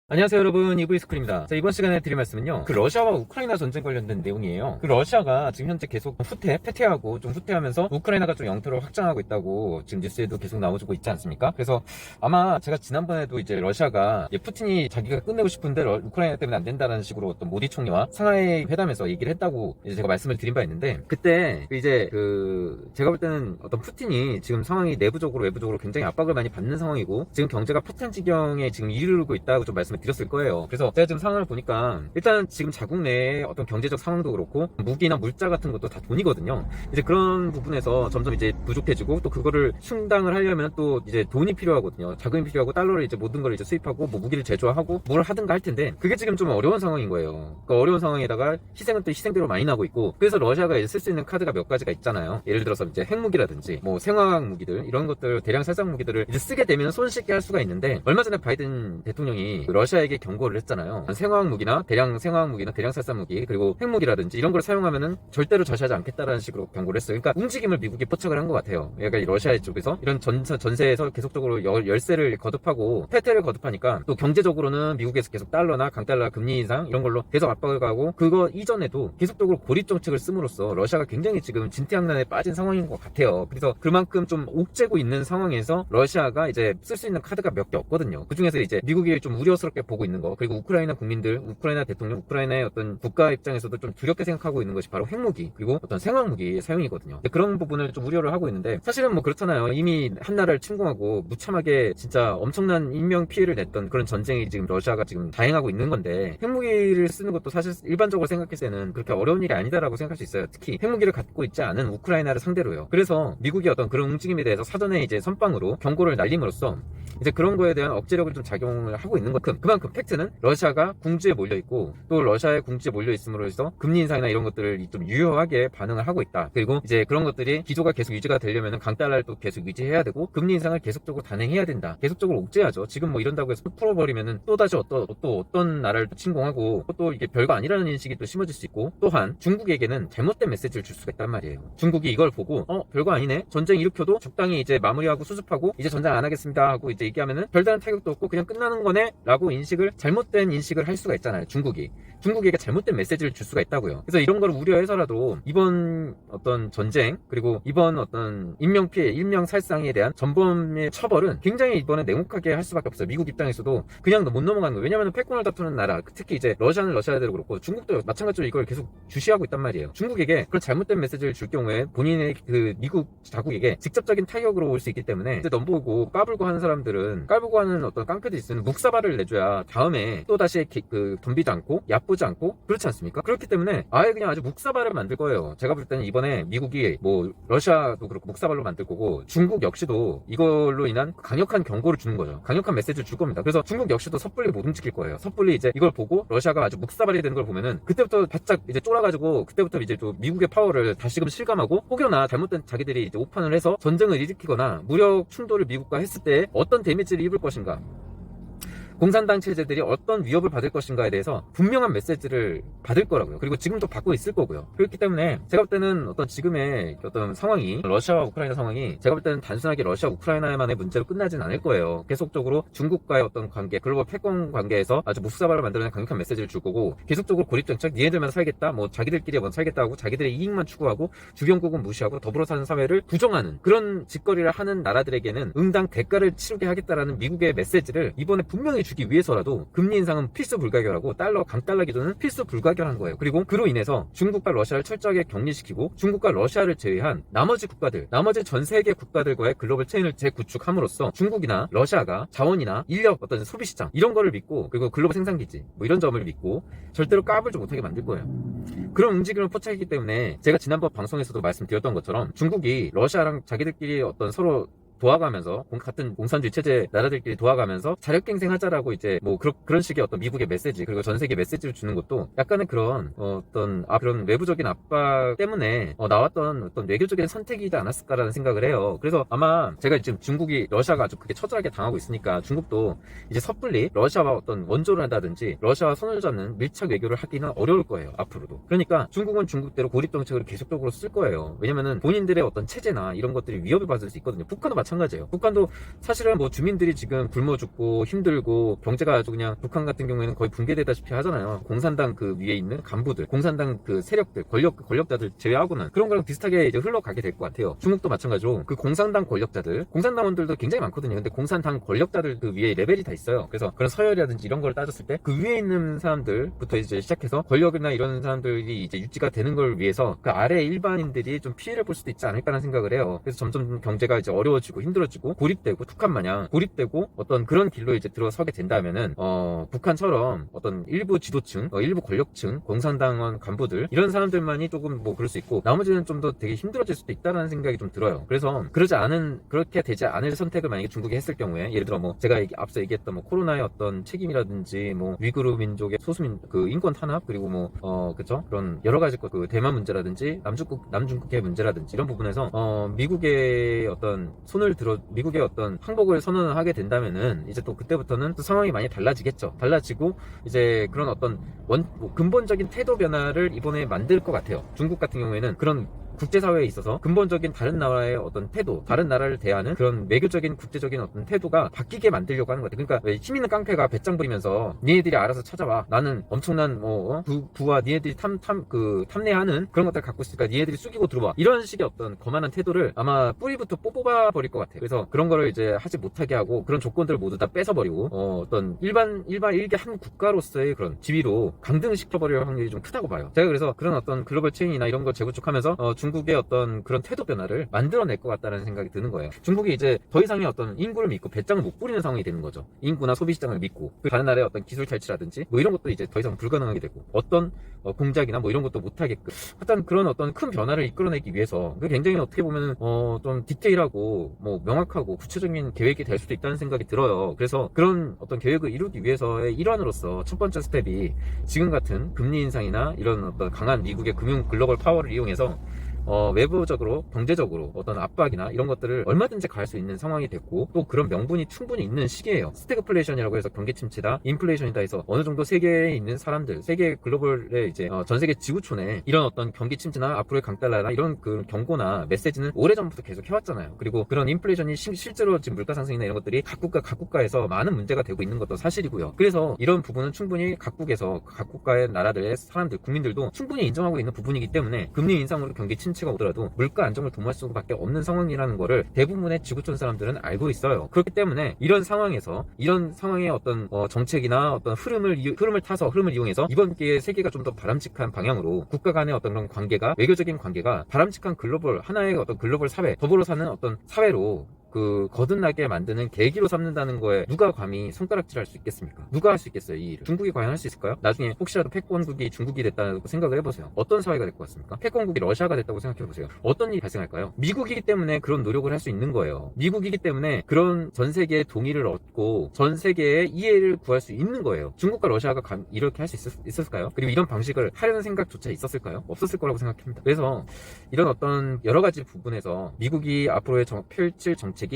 안녕하세요 여러분, 이브이스쿨입니다. 자, 이번 시간에 드릴 말씀은요, 러시아와 우크라이나 전쟁 관련된 내용이에요. 러시아가 지금 현재 계속 패퇴하고 좀 후퇴하면서 우크라이나가 좀 영토를 확장하고 있다고 지금 뉴스에도 계속 나오고 있지 않습니까? 그래서 아마 제가 지난번에도 이제 러시아가 푸틴이 자기가 끝내고 싶은데 우크라이나 때문에 안 된다는 식으로 어떤 모디 총리와 상하이 회담에서 얘기를 했다고 이제 제가 말씀을 드린 바 있는데, 그때 이제 제가 볼 때는 어떤 푸틴이 지금 상황이 내부적으로 외부적으로 굉장히 압박을 많이 받는 상황이고, 지금 경제가 포탄 지경에 지금 이르르고 있다고 좀 말씀을 드렸을 거예요. 그래서 제가 지금 상황을 보니까 일단 지금 자국 내에 어떤 경제적 상황도 그렇고 무기나 물자 같은 것도 다 돈이거든요. 이제 그런 부분에서 점점 이제 부족해지고, 또 그거를 충당을 하려면 또 이제 돈이 필요하거든요. 자금이 필요하고, 달러를 이제 모든 걸 이제 수입하고 뭐 무기를 제조하고 뭘 하든가 할 텐데, 그게 지금 좀 어려운 상황인 거예요. 그 어려운 상황에다가 희생은 또 희생대로 많이 나고 있고, 그래서 러시아가 이제 쓸 수 있는 카드가 몇 가지가 있잖아요. 예를 들어서 이제 핵무기라든지 뭐 생화학 무기들, 이런 것들, 대량 살상 무기들을 이제 쓰게 되면 손쉽게 할 수가 있는데, 얼마 전에 바이든 대통령이 러시아에게 경고를 했잖아요. 생화학 무기나 대량 살상 무기, 그리고 핵무기라든지 이런 걸 사용하면은 절대로 저시하지 않겠다라는 식으로 경고를 했어요. 그러니까 움직임을 미국이 포착을 한 것 같아요. 그러니까 러시아 쪽에서 이런 전세에서 계속적으로 열세를 거듭하고 패퇴를 거듭하니까, 또 경제적으로는 미국에서 계속 달러나 강달러 금리 인상 이런 걸로 계속 압박을 가고, 그거 이전에도 계속적으로 고립 정책을 씀으로써 러시아가 굉장히 지금 진퇴양난에 빠진 상황인 것 같아요. 그래서 그만큼 좀 옥죄고 있는 상황에서 러시아가 이제 쓸 수 있는 카드가 몇 개 없거든요. 그 중에서 이제 미국이 좀 우려스럽게 보고 있는 거, 그리고 우크라이나 국민들, 우크라이나 대통령, 우크라이나의 어떤 국가 입장에서도 좀 두렵게 생각하고 있는 것이 바로 핵무기, 그리고 어떤 생화학무기의 사용이거든요. 그런 부분을 좀 우려를 하고 있는데, 사실은 뭐 그렇잖아요. 이미 한 나라를 침공하고 무참하게 진짜 엄청난 인명 피해를 냈던 그런 전쟁이 지금 러시아가 지금 다행하고 있는 건데, 핵무기를 쓰는 것도 사실 일반적으로 생각했을 때는 그렇게 어려운 일이 아니다라고 생각할 수 있어요. 특히 핵무기를 갖고 있지 않은 우크라이나를 상대로요. 그래서 미국이 어떤 그런 움직임에 대해서 사전에 이제 선빵으로 경고를 날림으로써 이제 그런 거에 대한 억제력을 좀 작용을 하고 있는 만큼, 그만큼 팩트는 러시아가 궁지에 몰려있고, 또 러시아의 궁지에 몰려있음으로 해서 금리 인상이나 이런 것들을 좀 유효하게 반응을 하고 있다. 그리고 이제 그런 것들이 기조가 계속 유지가 되려면 강달러를 또 계속 유지해야 되고, 금리 인상을 계속적으로 단행해야 된다. 계속적으로 옥죄야죠. 지금 뭐 이런다고 해서 풀어버리면은 또다시 어떤 나라를 침공하고, 또 이게 별거 아니라는 인식이 또 심어질 수 있고, 또한 중국에게는 잘못된 메시지를 줄 수가 있단 말이에요. 중국이 이걸 보고 별거 아니네, 전쟁 일으켜도 적당히 이제 마무리하고 수습하고 이제 전쟁 안 하겠습니다 하고 이제 얘기하면은 별다른 타격도 없고 그냥 끝나는 거네 라고 잘못된 인식을 할 수가 있잖아요. 중국에게 잘못된 메시지를 줄 수가 있다고요. 그래서 이런 걸 우려해서라도 이번 어떤 전쟁, 그리고 이번 어떤 인명피해, 인명살상에 대한 전범의 처벌은 굉장히 이번에 냉혹하게 할 수밖에 없어요. 미국 입장에서도 그냥 못 넘어가는 거예요. 왜냐하면 패권을 다투는 나라, 특히 이제 러시아는 러시아대로 그렇고 중국도 마찬가지로 이걸 계속 주시하고 있단 말이에요. 중국에게 그런 잘못된 메시지를 줄 경우에 본인의 미국 자국에게 직접적인 타격으로 올 수 있기 때문에, 이제 넘보고 까불고 하는 사람들은, 까불고 하는 어떤 깡패들이 있으면 묵사발을 내줘야 다음에 또 다시 덤비지 않고 얕보지 않고, 그렇지 않습니까? 그렇기 때문에 아예 그냥 아주 묵사발을 만들 거예요. 제가 볼 때는 이번에 미국이 뭐 러시아도 그렇고 묵사발로 만들 거고, 중국 역시도 이걸로 인한 강력한 경고를 주는 거죠. 강력한 메시지를 줄 겁니다. 그래서 중국 역시도 섣불리 못 움직일 거예요. 섣불리 이제 이걸 보고 러시아가 아주 묵사발이 되는 걸 보면은, 그때부터 바짝 이제 쫄아가지고, 그때부터 이제 또 미국의 파워를 다시금 실감하고, 혹여나 잘못된 자기들이 이제 오판을 해서 전쟁을 일으키거나 무력 충돌을 미국과 했을 때 어떤 데미지를 입을 것인가, 공산당 체제들이 어떤 위협을 받을 것인가에 대해서 분명한 메시지를 받을 거라고요. 그리고 지금도 받고 있을 거고요. 그렇기 때문에 제가 볼 때는 어떤 지금의 어떤 상황이, 러시아와 우크라이나 상황이 제가 볼 때는 단순하게 러시아 우크라이나만의 문제로 끝나진 않을 거예요. 계속적으로 중국과의 어떤 관계, 글로벌 패권 관계에서 아주 묵사발을 만들어낸 강력한 메시지를 줄 거고, 계속적으로 고립정책, 니네들만 살겠다, 뭐 자기들끼리 살겠다 하고 자기들의 이익만 추구하고 주변국은 무시하고 더불어 사는 사회를 부정하는 그런 짓거리를 하는 나라들에게는 응당 대가를 치르게 하겠다라는 미국의 메시지를 이번에 분명히 주기 위해서라도 금리 인상은 필수 불가결하고, 강달러 기조는 필수 불가결한 거예요. 그리고 그로 인해서 중국과 러시아를 철저하게 격리시키고, 중국과 러시아를 제외한 나머지 전 세계 국가들과의 글로벌 체인을 재구축함으로써 중국이나 러시아가 자원이나 인력, 어떤 소비시장 이런 거를 믿고, 그리고 글로벌 생산기지 뭐 이런 점을 믿고 절대로 까불지 못하게 만들 거예요. 그런 움직임을 포착했기 때문에 제가 지난번 방송에서도 말씀드렸던 것처럼, 중국이 러시아랑 자기들끼리 어떤 서로 도와가면서, 같은 공산주의 체제 나라들끼리 도와가면서 자력갱생하자라고 이제 뭐 그런 식의 어떤 미국의 메시지, 그리고 전 세계 메시지를 주는 것도 약간의 그런 그런 외부적인 압박 때문에 나왔던 어떤 외교적인 선택이지 않았을까라는 생각을 해요. 그래서 아마 제가 지금 러시아가 아주 크게 처절하게 당하고 있으니까, 중국도 이제 섣불리 러시아와 어떤 원조를 한다든지 러시아와 손을 잡는 밀착 외교를 하기는 어려울 거예요, 앞으로도. 그러니까 중국은 중국대로 고립 정책을 계속적으로 쓸 거예요. 왜냐면은 본인들의 어떤 체제나 이런 것들이 위협을 받을 수 있거든요. 북한도 마찬가지예요. 북한도 사실은 뭐 주민들이 지금 굶어 죽고 힘들고 경제가 아주 그냥 북한 같은 경우에는 거의 붕괴되다시피 하잖아요. 공산당 그 위에 있는 간부들, 공산당 그 세력들, 권력자들 제외하고는 그런 거랑 비슷하게 이제 흘러가게 될 것 같아요. 중국도 마찬가지로 그 공산당 권력자들, 공산당원들도 굉장히 많거든요. 근데 공산당 권력자들 그 위에 레벨이 다 있어요. 그래서 그런 서열이라든지 이런 걸 따졌을 때 그 위에 있는 사람들부터 이제 시작해서 권력이나 이런 사람들이 이제 유지가 되는 걸 위해서 그 아래 일반인들이 좀 피해를 볼 수도 있지 않을까라는 생각을 해요. 그래서 점점 경제가 이제 어려워지고 힘들어지고 고립되고 북한 마냥 고립되고 어떤 그런 길로 이제 들어서게 된다면은 북한처럼 어떤 일부 지도층, 일부 권력층, 공산당원 간부들 이런 사람들만이 조금 뭐 그럴 수 있고 나머지는 좀 더 되게 힘들어질 수도 있다라는 생각이 좀 들어요. 그래서 그렇게 되지 않을 선택을 만약에 중국이 했을 경우에 예를 들어 뭐 제가 앞서 얘기했던 뭐 코로나의 어떤 책임이라든지 뭐 위구르 민족의 소수민 그 인권 탄압 그리고 뭐 그쵸 그런 여러 가지 그 대만 문제라든지 남중국해 문제라든지 이런 부분에서 미국의 어떤 미국의 어떤 항복을 선언을 하게 된다면은 이제 또 그때부터는 또 상황이 많이 달라지겠죠. 달라지고 이제 그런 어떤 근본적인 태도 변화를 이번에 만들 것 같아요. 중국 같은 경우에는 그런 국제사회에 있어서 근본적인 다른 나라의 어떤 태도, 다른 나라를 대하는 그런 외교적인 국제적인 어떤 태도가 바뀌게 만들려고 하는 것 같아요. 그러니까 왜 힘 있는 깡패가 배짱 부리면서 니네들이 알아서 찾아와. 나는 엄청난 부와 니네들이 탐내하는 그런 것들 갖고 있으니까 니네들이 숙이고 들어와. 이런 식의 어떤 거만한 태도를 아마 뿌리부터 뽑아버릴 것 같아요. 그래서 그런 거를 이제 하지 못하게 하고 그런 조건들을 모두 다 뺏어버리고 어떤 일개 한 국가로서의 그런 지위로 강등시켜버릴 확률이 좀 크다고 봐요. 제가 그래서 그런 어떤 글로벌 체인이나 이런 걸 재구축하면서 중국의 어떤 그런 태도 변화를 만들어낼 것 같다는 생각이 드는 거예요. 중국이 이제 더 이상의 어떤 인구를 믿고 배짱을 못 부리는 상황이 되는 거죠. 인구나 소비 시장을 믿고 그 다른 나라의 어떤 기술 탈취라든지 뭐 이런 것도 이제 더 이상 불가능하게 되고 어떤 공작이나 뭐 이런 것도 못 하게끔 하여튼 그런 어떤 큰 변화를 이끌어내기 위해서 굉장히 어떻게 보면은 좀 디테일하고 뭐 명확하고 구체적인 계획이 될 수도 있다는 생각이 들어요. 그래서 그런 어떤 계획을 이루기 위해서의 일환으로서 첫 번째 스텝이 지금 같은 금리 인상이나 이런 어떤 강한 미국의 금융 글로벌 파워를 이용해서 외부적으로 경제적으로 어떤 압박이나 이런 것들을 얼마든지 가할 수 있는 상황이 됐고 또 그런 명분이 충분히 있는 시기예요. 스태그플레이션이라고 해서 경기 침체다, 인플레이션이다 해서 어느 정도 세계에 있는 사람들, 세계 글로벌의 이제 전 세계 지구촌에 이런 어떤 경기 침체나 앞으로의 강달러나 이런 그 경고나 메시지는 오래전부터 계속 해왔잖아요. 그리고 그런 인플레이션이 실제로 지금 물가 상승이나 이런 것들이 각 국가에서 많은 문제가 되고 있는 것도 사실이고요. 그래서 이런 부분은 충분히 각 국가의 나라들의 사람들, 국민들도 충분히 인정하고 있는 부분이기 때문에 금리 인상으로 경기 침체가 오더라도 물가 안정을 도모할 수밖에 없는 상황이라는 거를 대부분의 지구촌 사람들은 알고 있어요. 그렇기 때문에 이런 상황의 어떤 정책이나 어떤 흐름을 이용해서 이번 기회에 세계가 좀 더 바람직한 방향으로 국가 간의 어떤 그런 관계가, 외교적인 관계가 바람직한 하나의 어떤 글로벌 사회, 더불어 사는 어떤 사회로 거듭나게 만드는 계기로 삼는다는 거에 누가 감히 손가락질할 수 있겠습니까? 누가 할 수 있겠어요, 이 일을? 중국이 과연 할 수 있을까요? 나중에 혹시라도 패권국이 중국이 됐다고 생각을 해보세요. 어떤 사회가 될 것 같습니까? 패권국이 러시아가 됐다고 생각해보세요. 어떤 일이 발생할까요? 미국이기 때문에 그런 노력을 할 수 있는 거예요. 미국이기 때문에 그런 전 세계의 동의를 얻고 전 세계의 이해를 구할 수 있는 거예요. 중국과 러시아가 이렇게 할 수 있었을까요? 그리고 이런 방식을 하려는 생각조차 있었을까요? 없었을 거라고 생각합니다. 그래서 이런 어떤 여러 가지 부분에서 미국이 앞으로의 펼칠 정책이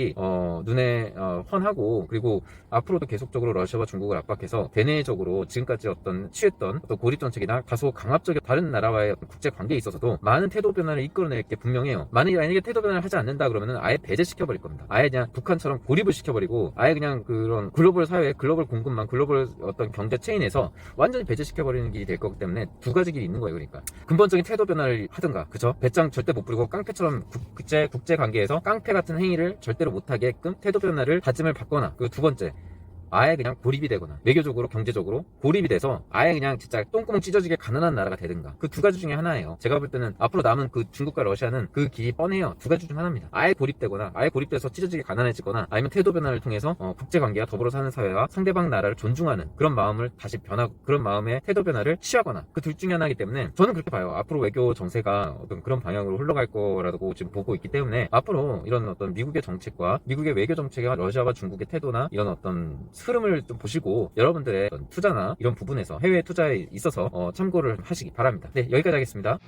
눈에 훤하고 그리고 앞으로도 계속적으로 러시아와 중국을 압박해서 대내적으로 지금까지 취했던 어떤 고립 정책이나 다소 강압적인 다른 나라와의 어떤 국제 관계에 있어서도 많은 태도 변화를 이끌어낼 게 분명해요. 만약에 태도 변화를 하지 않는다 그러면은 아예 배제시켜버릴 겁니다. 아예 그냥 북한처럼 고립을 시켜버리고 아예 그냥 그런 글로벌 사회, 글로벌 공급망, 글로벌 어떤 경제 체인에서 완전히 배제시켜버리는 길이 될 거기 때문에 두 가지 길이 있는 거예요. 그러니까 근본적인 태도 변화를 하든가, 그죠? 배짱 절대 못 부리고 깡패처럼 국제 관계에서 깡패 같은 행위를 절대로 못하게끔 태도 변화를 다짐을 받거나, 그 두 번째, 아예 그냥 고립이 되거나 외교적으로 경제적으로 고립이 돼서 아예 그냥 진짜 똥구멍 찢어지게 가난한 나라가 되든가, 그 두 가지 중에 하나예요. 제가 볼 때는 앞으로 남은 그 중국과 러시아는 그 길이 뻔해요. 두 가지 중 하나입니다. 아예 고립되거나, 아예 고립돼서 찢어지게 가난해지거나, 아니면 태도 변화를 통해서 국제관계와 더불어 사는 사회와 상대방 나라를 존중하는 그런 마음을 다시 변하고, 그런 마음의 태도 변화를 취하거나, 그 둘 중에 하나이기 때문에 저는 그렇게 봐요. 앞으로 외교 정세가 어떤 그런 방향으로 흘러갈 거라고 지금 보고 있기 때문에 앞으로 이런 어떤 미국의 정책과 미국의 외교 정책과 러시아와 중국의 태도나 이런 어떤 흐름을 좀 보시고 여러분들의 투자나 이런 부분에서 해외 투자에 있어서 참고를 하시기 바랍니다. 네, 여기까지 하겠습니다.